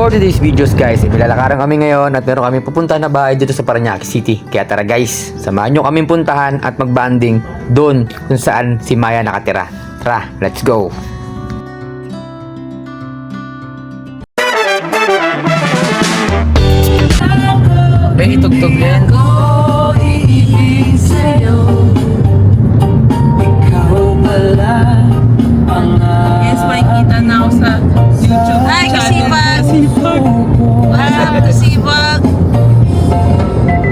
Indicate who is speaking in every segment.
Speaker 1: For today's videos guys, nilalakaran kami ngayon at meron kami pupuntahan na bahay dito sa Parañaque City. Kaya tara guys, samahan nyo kaming puntahan at magbanding doon kung saan si Maya nakatira. Tara, let's go! May itugtog yan.
Speaker 2: Yes, makikita na ako sa YouTube. Ay, kasipag! Wow, kasipag!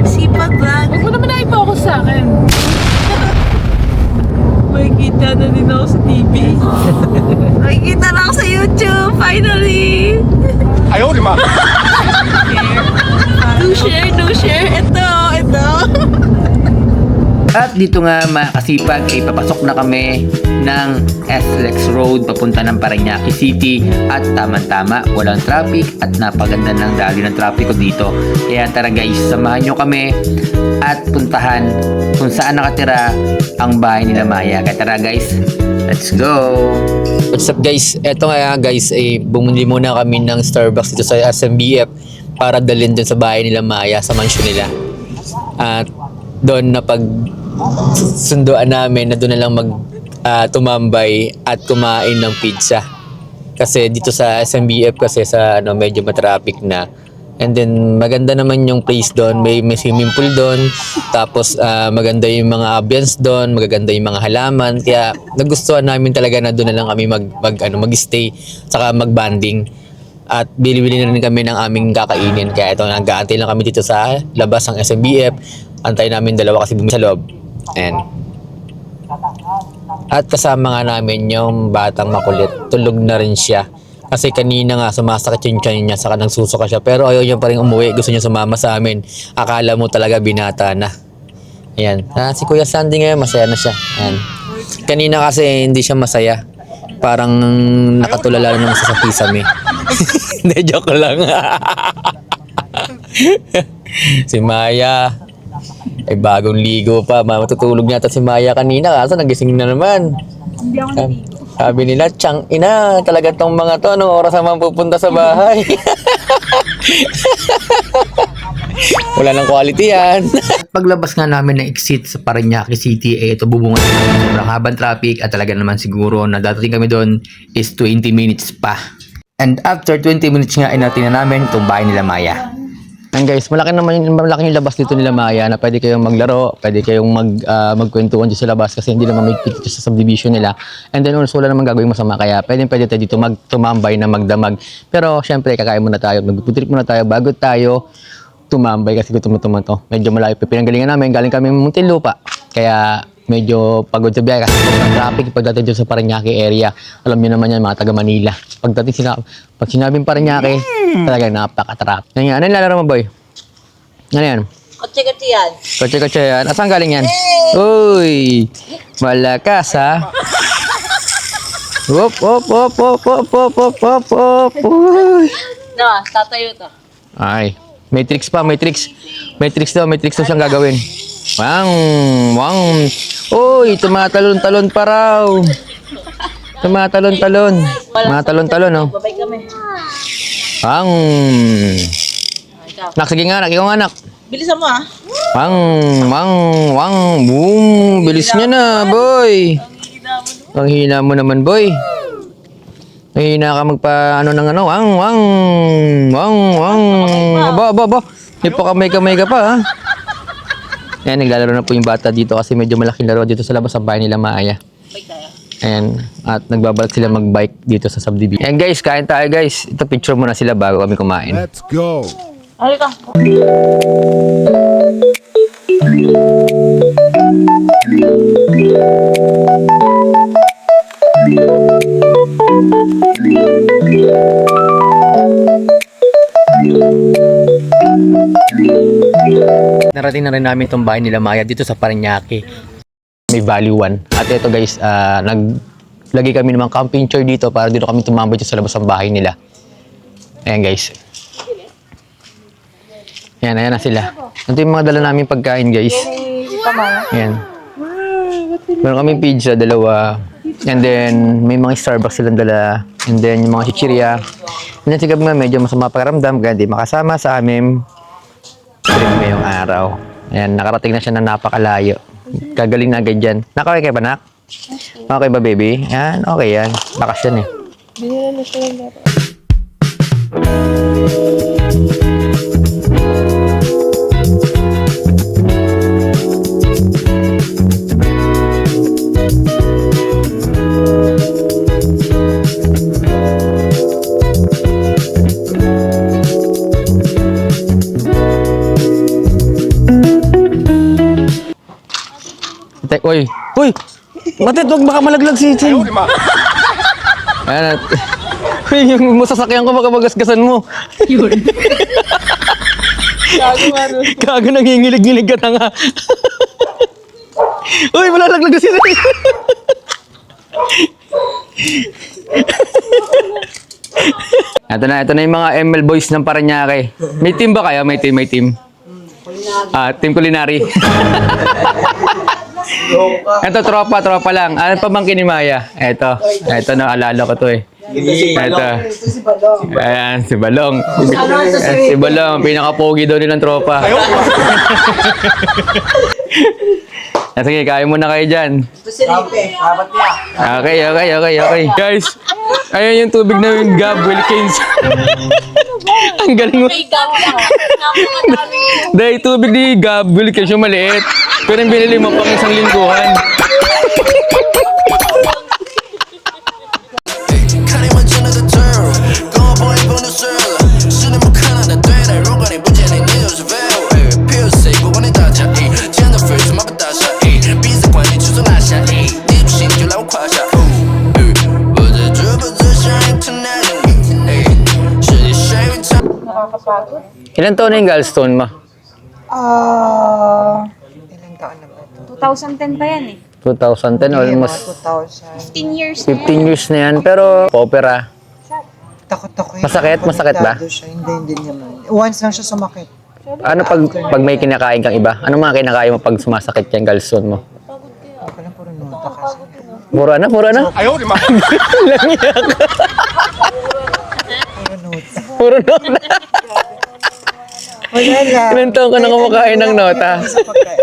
Speaker 2: Sipag vlog.
Speaker 3: Huwag mo naman na-focus sa akin.
Speaker 2: Makikita na din ako sa TV. Makikita na ako sa YouTube, finally!
Speaker 4: Ayaw, di ba?
Speaker 2: Do share. Ito.
Speaker 1: At dito nga mga kasipag ay papasok na kami ng SLEX Road papunta ng Parañaque City at tama-tama walang traffic at napaganda ng dali ng traffic dito. Kaya tara guys, samahan nyo kami at puntahan kung saan nakatira ang bahay nila Maya. Kaya tara guys, let's go! What's up guys? Eto nga guys, bumili muna kami ng Starbucks dito sa SMBF para dalhin dun sa bahay nila Maya, sa mansion nila. At doon na pag sunduan namin na doon na lang tumambay at kumain ng pizza. Kasi dito sa SMBF kasi sa medyo matraffic na. And then maganda naman yung place doon, may swimming pool doon. Tapos maganda yung mga ambience doon, magaganda yung mga halaman. Kaya nagustuhan namin talaga na doon na lang kami mag-stay saka mag-banding. At bili-bili na rin kami ng aming kakainin. Kaya ito, nag-aantay lang kami dito sa labas ng SMBF. Antay namin dalawa kasi bumili sa loob. Ayan. At kasama nga namin yung batang makulit. Tulog na rin siya. Kasi kanina nga sumasakit yung tiyan niya, saka nagsusuka siya. Pero ayaw niya pa rin umuwi. Gusto niya sumama sa amin. Akala mo talaga binata na. Ayan. Si Kuya Sandy ngayon, masaya na siya. Ayan. Kanina kasi hindi siya masaya. Parang nakatulala ng sa kisame. Hindi, joke lang. Si Maya ay bagong ligo pa. Matutulog niya si Maya kanina kaso nagising na naman.
Speaker 3: Hindi ako naligo.
Speaker 1: Sabi nila, tiyang ina, talaga tong mga to, anong oras naman pupunta sa bahay? Wala nang quality yan. Paglabas nga namin ng exit sa Parañaque City, ito bubungan ng sobrang habang traffic at talaga naman siguro na dadating kami doon is 20 minutes pa. And after 20 minutes nga ay natin na namin itong bahay nila Maya. And guys, malaki yung labas dito nila Maya na pwede kayong maglaro, pwede kayong magkwentuhan dito sa labas kasi hindi naman may dito sa subdivision nila. And then also wala naman gagawin masama kaya pwede tayo dito tumambay na magdamag. Pero syempre kakain muna tayo, magputrip muna tayo bago tayo tumambay kasi gutom to. Medyo malayo pa pinanggalingan namin, galing kami Muntinlupa. Kaya medyo pagod sa biyahe kasi sobrang traffic pagdating dito sa Parañaque area. Alam niyo naman yan mga taga Manila. Pag sinabing Parañaque, talaga napaka-traffic. Ano yung lalaro mo boy? Ano yan?
Speaker 2: Kotse-kotse yan.
Speaker 1: Kotse-kotse yan. Asan galing yan? Uy! Malakas ha? Wop, wop, wop, wop, wop, wop, wop, wop, wop. Uy!
Speaker 2: No, tatayo to.
Speaker 1: Ay, may tricks pa, may tricks. May tricks daw siyang gagawin. Wang, wang. Uy, tumatalon-talon pa raw. Tumatalon-talon. Tumatalon-talon, oh.
Speaker 2: Babay kami.
Speaker 1: Wang. Nak, sige nga, ikaw nga, anak.
Speaker 2: Bilisan mo ah.
Speaker 1: Wang, wang, wang. Boom. Bilis niya na, boy. Ang hina mo naman, boy. Hina ka ng wang, wang. Wang, wang. Aba. May kamay ka pa, ha. Ayan, naglalaro na po yung bata dito kasi medyo malaking laro dito sa labas sa bahay nila Maya.
Speaker 2: Bike tayo.
Speaker 1: Ayan, at nagbabalak sila mag-bike dito sa subdivision. Ayan guys, kain tayo guys. Ito picture muna sila bago kami kumain.
Speaker 4: Let's go.
Speaker 2: Halika.
Speaker 1: Narating na rin namin itong bahay nila Maya dito sa Parañaque. May value 1. At ito guys, naglagay kami ng mga camping chair dito para dito kami tumambay sa labas ng bahay nila. Ayan guys. Ayan na sila. Ito yung mga dala namin pagkain guys. Ayan. Meron kaming pizza, dalawa. And then, may mga Starbucks silang dala. And then, yung mga chichirya. Yan si Gab nga medyo masama pakiramdam kaya di makasama sa amin. Trip ngayong araw. Ayan, nakarating na siya na napakalayo. Gagaling na agad dyan. Nakaway kayo ba, nak? Okay ba, baby? Yan, okay yan. Bakasyon eh.
Speaker 2: Binila na siya ng laro.
Speaker 1: Uy! Uy! Matit, huwag baka malaglag si Chin. Ayan at... Uy, yung masasakyan ko baka magasgasan mo.
Speaker 2: Yun. Gago maro.
Speaker 1: Gago nangingilig-ngilig ka na nga. Uy, malalaglag na si Chin. Ito na yung mga ML boys ng Parañaque. May team ba kayo? May team. Team Culinary. Ito, tropa lang. Ano pa bang kinimaya? Ito na, alala ko to eh. Ito. Ayan, si Balong. Si Balong, pinaka-pogi daw nilang tropa. Sige, kain muna kayo dyan. Okay. Guys, ayun yung tubig namin, Gab Wilkins. Ang galing mo. Dahil tubig ni Gab Wilkins yung maliit. Pero yung binili mo pang isang lingguhan. Ilan taon na yung gallstone mo?
Speaker 4: Ilang taon na ba ito?
Speaker 3: 2010 pa yan eh.
Speaker 1: 2010, almost
Speaker 4: 2000.
Speaker 3: 15 years na
Speaker 1: 15 years na yan. Pero, opera.
Speaker 4: Takot ako yun.
Speaker 1: Masakit ba?
Speaker 4: Siya. Hindi naman. Once lang siya sumakit.
Speaker 1: Ano pag may kinakain kang iba? Ano mga kinakain mo pag sumasakit yung gallstone mo?
Speaker 4: Ako lang puro nota kasi.
Speaker 1: Puro ano?
Speaker 5: Ayaw, di ma.
Speaker 4: Puro nota.
Speaker 1: Puro nota.
Speaker 4: Wala lang.
Speaker 1: Ilan taon ka na kumakain ng nota?
Speaker 4: Sa pagkain.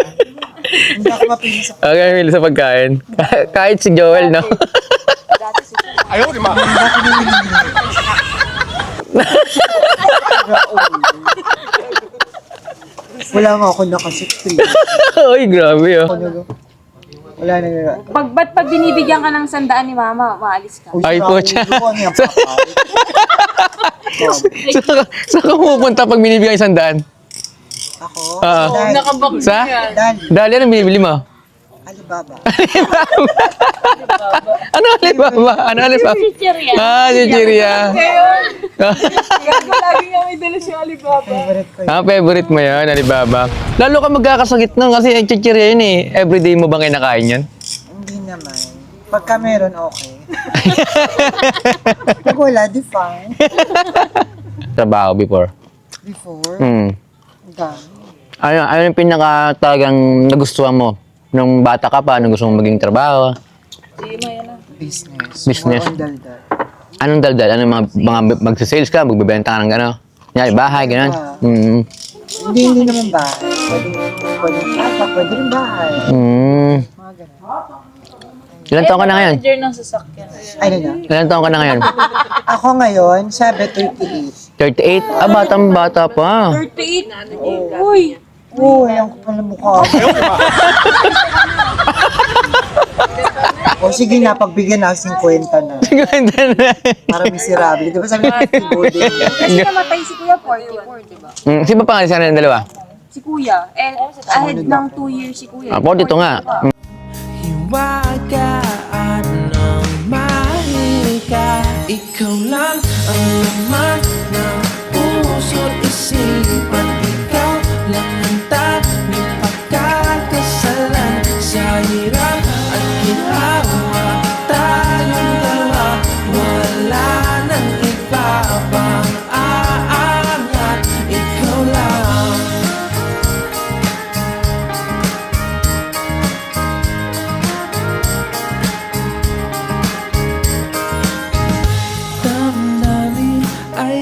Speaker 4: Hindi ako mapili sa
Speaker 1: Okay, Mil, sa pagkain. Kahit si Joel, no?
Speaker 5: Ayaw, di ma.
Speaker 4: Wala nga ako nakasipri.
Speaker 1: Uy, grabe, oh.
Speaker 4: Wala na nga.
Speaker 3: Ba't pag binibigyan ka ng 100 ni mama, maalis ka?
Speaker 1: Ay, po siya.
Speaker 4: Ako.
Speaker 1: Saan ka pupunta pag binibigyan 100?
Speaker 4: Dahil.
Speaker 2: Nakabak
Speaker 1: Sa?
Speaker 2: yan.
Speaker 1: Dali, anong binibili mo?
Speaker 4: Alibaba.
Speaker 1: Ano Alibaba? Ano Alibaba?
Speaker 3: Chicheria.
Speaker 1: Chicheria.
Speaker 2: Lagi nga may dala si Alibaba.
Speaker 4: Favorite ko yun.
Speaker 1: Favorite mo yan, Alibaba. Lalo ka magkakasakit nun kasi ang chicheria yun eh. Everyday mo bang kinakain yan?
Speaker 4: Hindi naman. Pagka meron, okay. Pag wala, di fine.
Speaker 1: Trabaho before.
Speaker 4: Before, done.
Speaker 1: Ano yung pinaka talagang nagustuhan mo? Nung bata ka pa, nung gusto mong maging trabaho?
Speaker 4: Business.
Speaker 1: Business.
Speaker 4: More on daldal.
Speaker 1: Anong daldal? Anong mga magsasales ka? Magbibenta ka ng gano'n? Yan, bahay, gano'n?
Speaker 4: Hindi naman bahay. Pwede rin bahay. Mga ganun.
Speaker 1: Ilan taon ka na ngayon?
Speaker 2: Manager ng sasakyan.
Speaker 4: Ano na?
Speaker 1: Ilan taon ka na ngayon?
Speaker 4: Ako ngayon, sabi 38.
Speaker 1: 38? Batang-bata pa.
Speaker 2: 38. Uy.
Speaker 4: Uy, ang kapal na mukha. O sige na, pagbigyan na 50 na.
Speaker 1: Ganda na.
Speaker 4: Para miserable. Di ba sabi nga, body.
Speaker 3: Kasi namatay si Kuya 44, di ba?
Speaker 1: Sino pa pangalan sa kanila dalawa?
Speaker 3: Si Kuya. Ahead ng 2 years si Kuya.
Speaker 1: 42 nga.
Speaker 6: Hiwagaan ng mahika. Ikaw lang ang laman ng puso't isipan. Ikaw lang ang tanging pagkakasalan. Sa hirap at ginawa tayong dalawa. Wala nang iba pang aangat. Ikaw lang. Damdamin ay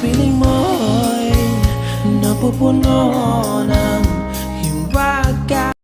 Speaker 6: piling mo'y napupuno ng hiwaga.